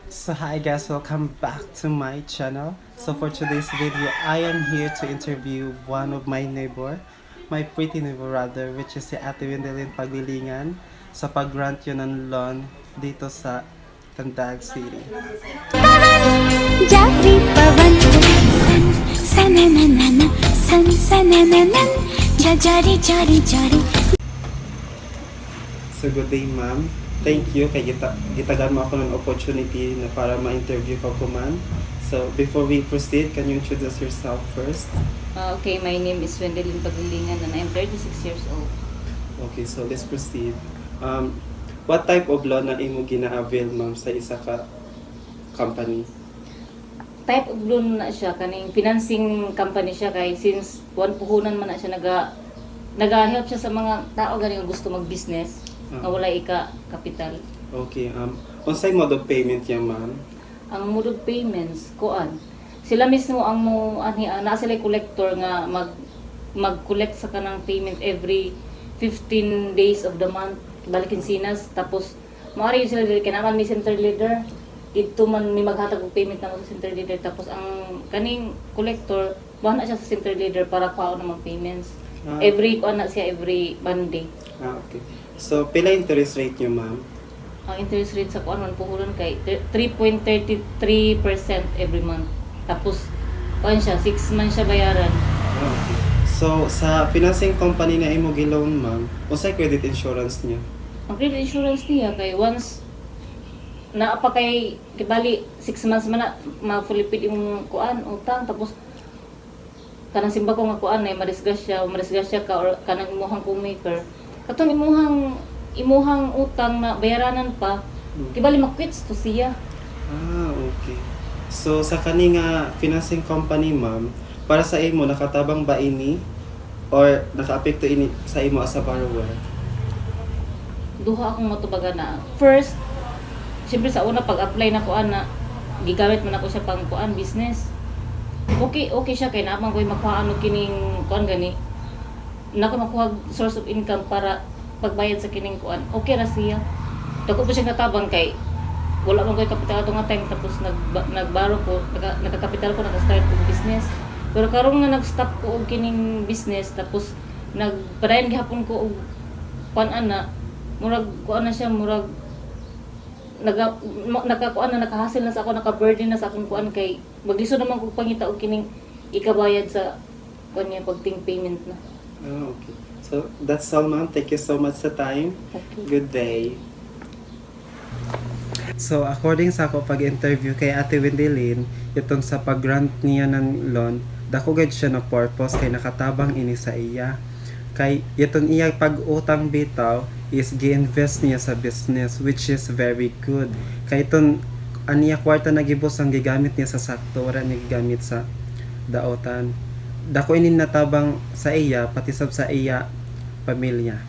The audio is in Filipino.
So hi guys, welcome back to my channel. So for today's video, I am here to interview one of my neighbor, my pretty neighbor rather, which is si Ate Wendelin Paglilingan sa pag-grant yun ng loan dito sa Tandag City. जारी पवन सन सनननन सन सनननन जारी जारी जारी. So good day ma'am. Thank you kay gitagan mo ako ng opportunity na para ma-interview ko man. So before we proceed, can you introduce yourself first? Okay, my name is Wendelin Paglilingan and I'm 36 years old. Okay, so let's proceed. What type of loan na imo gina-avail ma'am sa isa ka company? Type of loan na siya, kaning financing company siya kay since buwan puhunan man na siya naga-help siya sa mga tao ganing gusto mag-business nga wala ika kapital. Okay, unsay mode of payment yan ma'am? Ang mode of payments kuan. Sila mismo ang naa sila collector nga mag-collect sa kanang payment every 15 days of the month balikin sinas tapos maari sila dili kanaman may center leader dito man may maghatag og payment na sa center leader tapos ang kaning collector bahala siya sa center leader para kuha na mag payments every kuan na siya every Monday. Okay. So pila interest rate niyo ma'am? Ang interest rate sa kuan man puhuron kay 3.33% every month tapos kuan siya 6 months siya bayaran. Okay. So sa financing company na imo gi-loan ma'am, unsay credit insurance niya? Ang credit insurance niya kay once na pa kay bali 6 months man na ma-fulipid yung kuan utang tapos kanang simba ko nga kuan ay marisgasya ka or kanang imuhang co-maker katong imuhang utang na bayaranan pa kibali ma-quits to siya. Okay. So sa kani nga financing company ma'am, para sa imo nakatabang ba ini or nakaapekto ini sa imo as a borrower? Duha akong matubagan na first siyempre sa una pag-apply na kuan na gigamit man ako siya pang kuan business. Okay siya kay naman ko'y makuha ano kining kuan gani. Nako makuha source of income para pagbayad sa kining kuan. Okay ra siya. Dako pa siya katabang kay wala man ko'y kapital ato nga time tapos nagbaro ko, nagkakapital ko naka-start og business. Pero karon nga nag-stop ko og kining business tapos nagpadayon gihapon ko og kuan ana murag kuan na siya murag nakakuan na nakahasil na sa ako naka-burden na sa akong kuan kay maglisod naman kog pangita og kining ikabayad sa kuan niya pagting payment na. Okay. So that's all ma'am. Thank you so much sa time. Okay. Good day. So according sa ako pag-interview kay Ate Wendelin, itong sa pag-grant niya ng loan, dako gid siya na purpose kay nakatabang ini sa iya. Kay itong iya pag-utang bitaw is gi-invest niya sa business which is very good. Kay itong aniya kwarta na gibos ang gigamit niya sa saktura niya gigamit sa daotan. Dako ini natabang sa iya pati sab sa iya pamilya.